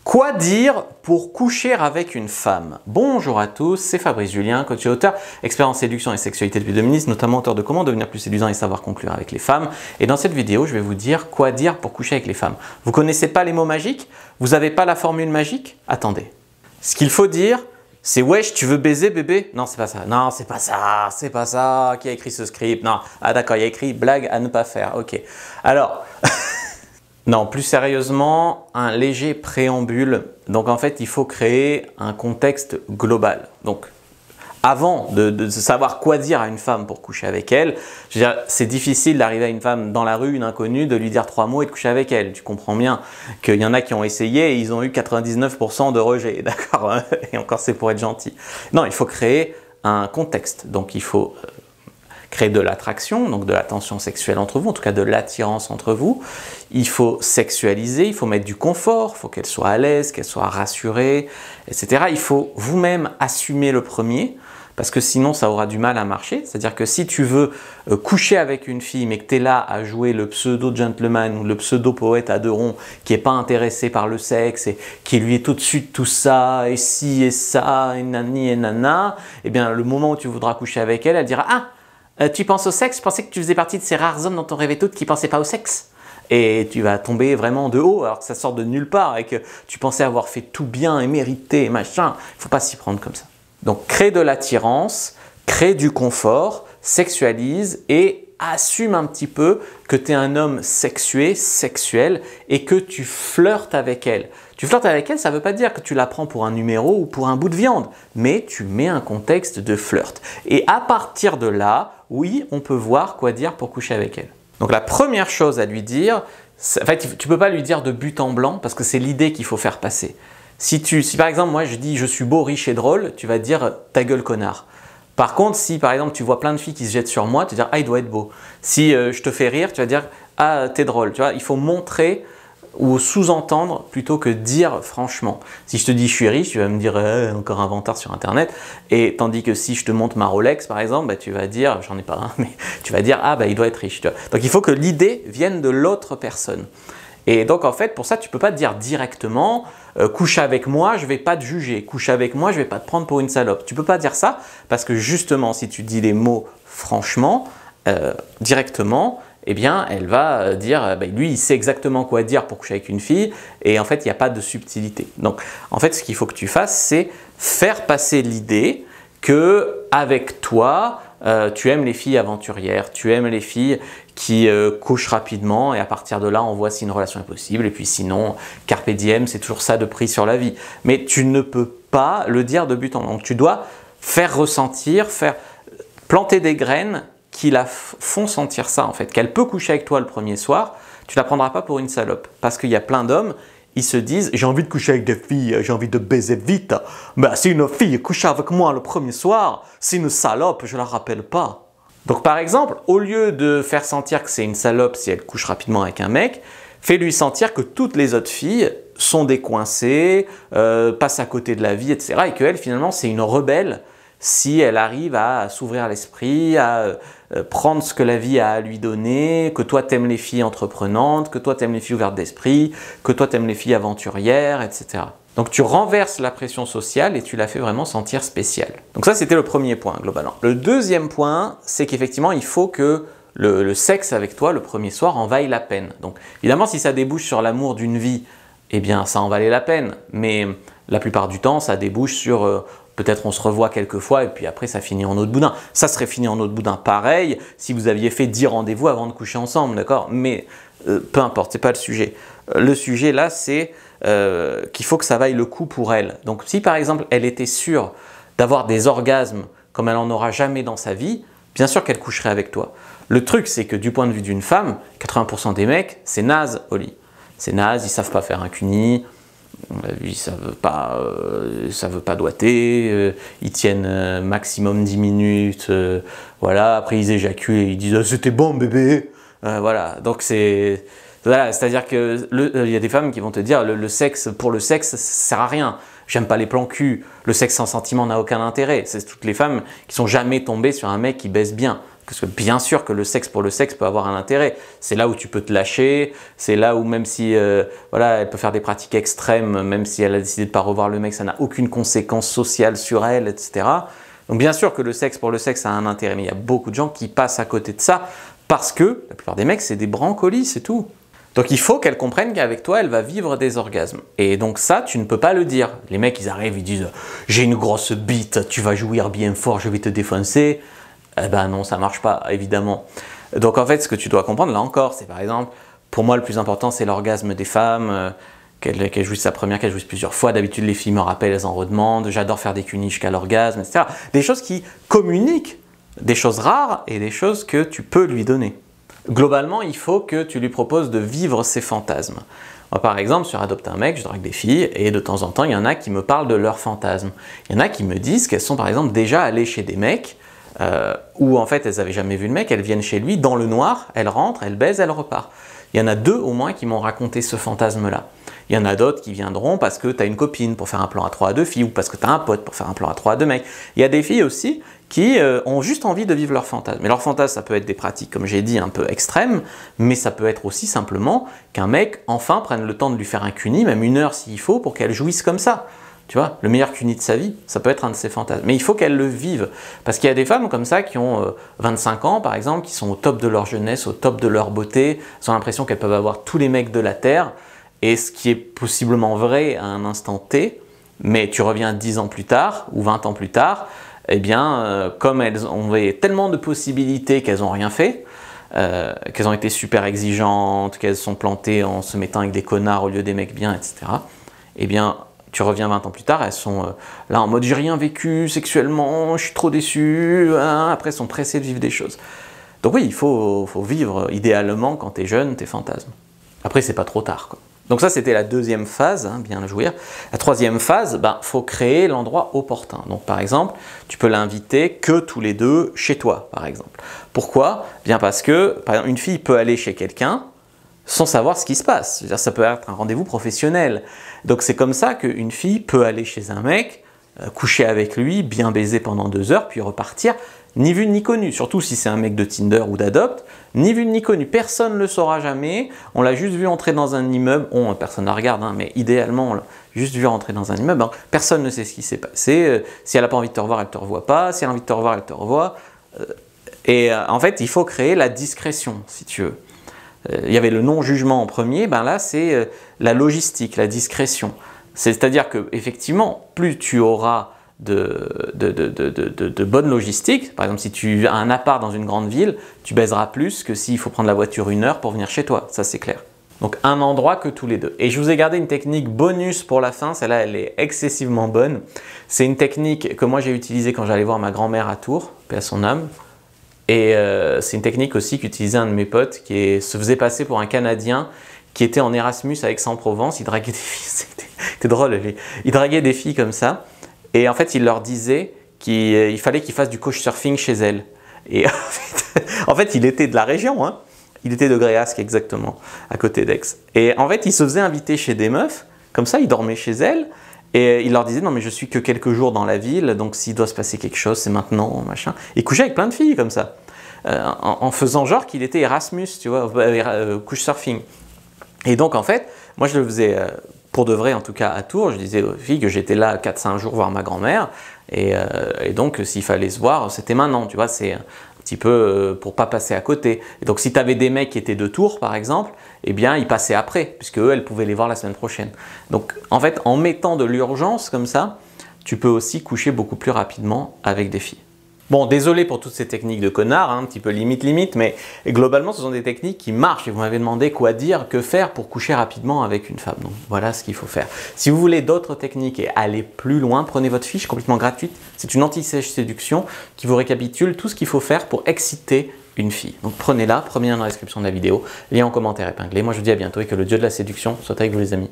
Quoi dire pour coucher avec une femme? Bonjour à tous, c'est Fabrice Julien, coach et auteur, expert en séduction et sexualité depuis 2010, notamment auteur de Comment devenir plus séduisant et savoir conclure avec les femmes. Et dans cette vidéo, je vais vous dire quoi dire pour coucher avec les femmes. Vous connaissez pas les mots magiques? Vous n'avez pas la formule magique? Attendez. Ce qu'il faut dire, c'est wesh, tu veux baiser bébé? Non, c'est pas ça. Non, c'est pas ça. C'est pas ça. Qui a écrit ce script? Non. Ah d'accord, il y a écrit blague à ne pas faire. Ok. Alors. Non, plus sérieusement, un léger préambule. Donc en fait, il faut créer un contexte global. Donc avant de savoir quoi dire à une femme pour coucher avec elle, c'est difficile d'arriver à une femme dans la rue, une inconnue, de lui dire 3 mots et de coucher avec elle. Tu comprends bien qu'il y en a qui ont essayé et ils ont eu 99% de rejet, d'accord? Et encore c'est pour être gentil. Non, il faut créer un contexte. Donc il faut créer de l'attraction, donc de la tension sexuelle entre vous, en tout cas de l'attirance entre vous. Il faut sexualiser, il faut mettre du confort, il faut qu'elle soit à l'aise, qu'elle soit rassurée, etc. Il faut vous-même assumer le premier, parce que sinon ça aura du mal à marcher. C'est-à-dire que si tu veux coucher avec une fille, mais que tu es là à jouer le pseudo-gentleman ou le pseudo-poète à deux ronds, qui n'est pas intéressé par le sexe et qui lui est tout de suite tout ça, et ci et ça, et nani et nana, eh bien le moment où tu voudras coucher avec elle, elle dira « Ah, tu penses au sexe? Je pensais que tu faisais partie de ces rares hommes dont on rêvait toutes qui ne pensaient pas au sexe. » Et tu vas tomber vraiment de haut alors que ça sort de nulle part et que tu pensais avoir fait tout bien et mérité, machin. Il ne faut pas s'y prendre comme ça. Donc crée de l'attirance, crée du confort, sexualise et assume un petit peu que tu es un homme sexué, sexuel et que tu flirtes avec elle. Tu flirtes avec elle, ça ne veut pas dire que tu la prends pour un numéro ou pour un bout de viande, mais tu mets un contexte de flirt. Et à partir de là, oui, on peut voir quoi dire pour coucher avec elle. Donc la première chose à lui dire, en fait, tu ne peux pas lui dire de but en blanc parce que c'est l'idée qu'il faut faire passer. Si par exemple, moi je dis je suis beau, riche et drôle, tu vas dire ta gueule connard. Par contre, si par exemple tu vois plein de filles qui se jettent sur moi, tu vas dire ah il doit être beau. Si je te fais rire, tu vas dire ah t'es drôle. Tu vois, il faut montrer ou sous-entendre plutôt que dire franchement. Si je te dis je suis riche, tu vas me dire encore un vantard sur internet. Et tandis que si je te montre ma Rolex par exemple, bah, tu vas dire, j'en ai pas un, mais tu vas dire ah bah il doit être riche. Tu vois. Donc il faut que l'idée vienne de l'autre personne. Et donc en fait pour ça tu peux pas te dire directement couche avec moi, je vais pas te juger, couche avec moi, je vais pas te prendre pour une salope. Tu peux pas dire ça parce que justement si tu dis les mots franchement, directement, eh bien elle va dire lui il sait exactement quoi dire pour coucher avec une fille et en fait il n'y a pas de subtilité. Donc en fait ce qu'il faut que tu fasses c'est faire passer l'idée que avec toi tu aimes les filles aventurières, tu aimes les filles qui couchent rapidement et à partir de là on voit si une relation est possible et puis sinon carpe diem, c'est toujours ça de prix sur la vie. Mais tu ne peux pas le dire de but en blanc. Donc tu dois faire ressentir, faire planter des graines qui la font sentir ça en fait, qu'elle peut coucher avec toi le premier soir, tu ne la prendras pas pour une salope parce qu'il y a plein d'hommes, ils se disent j'ai envie de coucher avec des filles, j'ai envie de baiser vite, mais si une fille couche avec moi le premier soir, c'est une salope, je la rappelle pas. Donc par exemple, au lieu de faire sentir que c'est une salope si elle couche rapidement avec un mec, fais-lui sentir que toutes les autres filles sont décoincées, passent à côté de la vie, etc. Et qu'elle finalement c'est une rebelle si elle arrive à s'ouvrir l'esprit, à prendre ce que la vie a à lui donner, que toi t'aimes les filles entreprenantes, que toi t'aimes les filles ouvertes d'esprit, que toi t'aimes les filles aventurières, etc. Donc tu renverses la pression sociale et tu la fais vraiment sentir spéciale. Donc ça c'était le premier point globalement. Le deuxième point, c'est qu'effectivement il faut que le sexe avec toi le premier soir en vaille la peine. Donc évidemment si ça débouche sur l'amour d'une vie, eh bien ça en valait la peine. Mais la plupart du temps ça débouche sur peut-être on se revoit quelques fois et puis après ça finit en eau de boudin. Ça serait fini en eau de boudin pareil si vous aviez fait 10 rendez-vous avant de coucher ensemble, d'accord? Mais peu importe, c'est pas le sujet. Le sujet là c'est qu'il faut que ça vaille le coup pour elle. Donc si par exemple elle était sûre d'avoir des orgasmes comme elle n'en aura jamais dans sa vie, bien sûr qu'elle coucherait avec toi. Le truc c'est que du point de vue d'une femme, 80% des mecs c'est naze au lit. C'est naze, ils savent pas faire un cuni, ils savent pas doigter, ils tiennent maximum 10 minutes, voilà, après ils éjaculent et ils disent ah, c'était bon bébé, voilà, donc c'est... Voilà, c'est-à-dire qu'il y a des femmes qui vont te dire le sexe pour le sexe ça sert à rien, j'aime pas les plans cul, le sexe sans sentiment n'a aucun intérêt. C'est toutes les femmes qui sont jamais tombées sur un mec qui baisse bien, Parce que bien sûr que le sexe pour le sexe peut avoir un intérêt. C'est là où tu peux te lâcher, c'est là où même si voilà, elle peut faire des pratiques extrêmes, même si elle a décidé de ne pas revoir le mec, ça n'a aucune conséquence sociale sur elle, etc. Donc bien sûr que le sexe pour le sexe a un intérêt, mais il y a beaucoup de gens qui passent à côté de ça parce que la plupart des mecs, c'est des brancolis, c'est tout. Donc il faut qu'elle comprenne qu'avec toi, elle va vivre des orgasmes. Et donc ça, tu ne peux pas le dire. Les mecs, ils arrivent, ils disent « J'ai une grosse bite, tu vas jouir bien fort, je vais te défoncer ». Eh ben non, ça marche pas, évidemment. Donc en fait, ce que tu dois comprendre, là encore, c'est par exemple, pour moi le plus important, c'est l'orgasme des femmes, qu'elles jouissent sa première, qu'elles jouissent plusieurs fois. D'habitude, les filles me rappellent, elles en redemandent. J'adore faire des cunis jusqu'à l'orgasme, etc. Des choses qui communiquent, des choses rares et des choses que tu peux lui donner. Globalement, il faut que tu lui proposes de vivre ses fantasmes. Moi, par exemple, sur Adopte un mec, je drague des filles et de temps en temps, il y en a qui me parlent de leurs fantasmes. Il y en a qui me disent qu'elles sont par exemple déjà allées chez des mecs où en fait elles n'avaient jamais vu le mec, elles viennent chez lui dans le noir, elles rentrent, elles baisent, elles repartent. Il y en a 2 au moins qui m'ont raconté ce fantasme-là. Il y en a d'autres qui viendront parce que tu as une copine pour faire un plan à 3 à 2 filles ou parce que tu as un pote pour faire un plan à 3 à 2 mecs. Il y a des filles aussi qui ont juste envie de vivre leur fantasme. Mais leur fantasme, ça peut être des pratiques, comme j'ai dit, un peu extrêmes, mais ça peut être aussi simplement qu'un mec, enfin, prenne le temps de lui faire un cuni, même 1 heure s'il faut, pour qu'elle jouisse comme ça. Tu vois, le meilleur cuni de sa vie, ça peut être un de ses fantasmes. Mais il faut qu'elle le vive. Parce qu'il y a des femmes comme ça qui ont 25 ans, par exemple, qui sont au top de leur jeunesse, au top de leur beauté, elles ont l'impression qu'elles peuvent avoir tous les mecs de la Terre, et ce qui est possiblement vrai à un instant T, mais tu reviens 10 ans plus tard, ou 20 ans plus tard, eh bien, comme elles ont tellement de possibilités qu'elles n'ont rien fait, qu'elles ont été super exigeantes, qu'elles sont plantées en se mettant avec des connards au lieu des mecs bien, etc., eh bien, tu reviens 20 ans plus tard, elles sont là en mode « j'ai rien vécu sexuellement, je suis trop déçu hein », après elles sont pressées de vivre des choses. Donc oui, il faut vivre idéalement quand tu es jeune, tes fantasmes. Après, c'est pas trop tard, quoi. Donc ça, c'était la 2e phase, hein, bien jouir. La 3e phase, faut créer l'endroit opportun. Donc par exemple, tu peux l'inviter que tous les 2 chez toi, par exemple. Pourquoi? Bien parce que, par exemple, une fille peut aller chez quelqu'un sans savoir ce qui se passe. C'est-à-dire, ça peut être un rendez-vous professionnel. Donc c'est comme ça qu'une fille peut aller chez un mec, coucher avec lui, bien baiser pendant 2 heures, puis repartir, ni vu ni connu. Surtout si c'est un mec de Tinder ou d'Adopte, ni vu ni connu. Personne ne le saura jamais. On l'a juste vu entrer dans un immeuble. Bon, personne ne la regarde, hein, mais idéalement, on l'a juste vu rentrer dans un immeuble. Hein. Personne ne sait ce qui s'est passé. Si elle n'a pas envie de te revoir, elle ne te revoit pas. Si elle a envie de te revoir, elle te revoit. En fait, il faut créer la discrétion, si tu veux. Il y avait le non-jugement en premier, là c'est la logistique, la discrétion. C'est-à-dire que effectivement, plus tu auras de bonne logistique, par exemple si tu as un appart dans une grande ville, tu baiseras plus que s'il faut prendre la voiture 1 heure pour venir chez toi, ça c'est clair. Donc un endroit que tous les 2. Et je vous ai gardé une technique bonus pour la fin, celle-là elle est excessivement bonne. C'est une technique que moi j'ai utilisée quand j'allais voir ma grand-mère à Tours, paix à son âme. Et c'est une technique aussi qu'utilisait un de mes potes qui se faisait passer pour un Canadien qui était en Erasmus à Aix-en-Provence. Il draguait des filles, c'était drôle, il draguait des filles comme ça. Et en fait, il leur disait qu'il fallait qu'ils fassent du couchsurfing chez elles. Et en fait, il était de la région, hein. Il était de Gréasque exactement, à côté d'Aix. Et en fait, il se faisait inviter chez des meufs, comme ça, il dormait chez elles. Et il leur disait, non mais je suis que quelques jours dans la ville, donc s'il doit se passer quelque chose, c'est maintenant, machin. Il couchait avec plein de filles comme ça, en faisant genre qu'il était Erasmus, tu vois, couchsurfing. Et donc en fait, moi je le faisais pour de vrai en tout cas à Tours, je disais aux filles que j'étais là 4-5 jours voir ma grand-mère, et donc s'il fallait se voir, c'était maintenant, tu vois, c'est un petit peu pour pas passer à côté. Et donc si tu avais des mecs qui étaient de Tours par exemple, eh bien ils passaient après, puisque eux, elles pouvaient les voir la semaine prochaine. Donc en fait, en mettant de l'urgence comme ça, tu peux aussi coucher beaucoup plus rapidement avec des filles. Bon, désolé pour toutes ces techniques de connard, hein, un petit peu limite, mais globalement, ce sont des techniques qui marchent. Et vous m'avez demandé quoi dire, que faire pour coucher rapidement avec une femme. Donc voilà ce qu'il faut faire. Si vous voulez d'autres techniques et aller plus loin, prenez votre fiche complètement gratuite. C'est une anti-sèche séduction qui vous récapitule tout ce qu'il faut faire pour exciter une fille. Donc prenez-la, premier lien dans la description de la vidéo, lien en commentaire épinglé. Moi je vous dis à bientôt et que le dieu de la séduction soit avec vous les amis.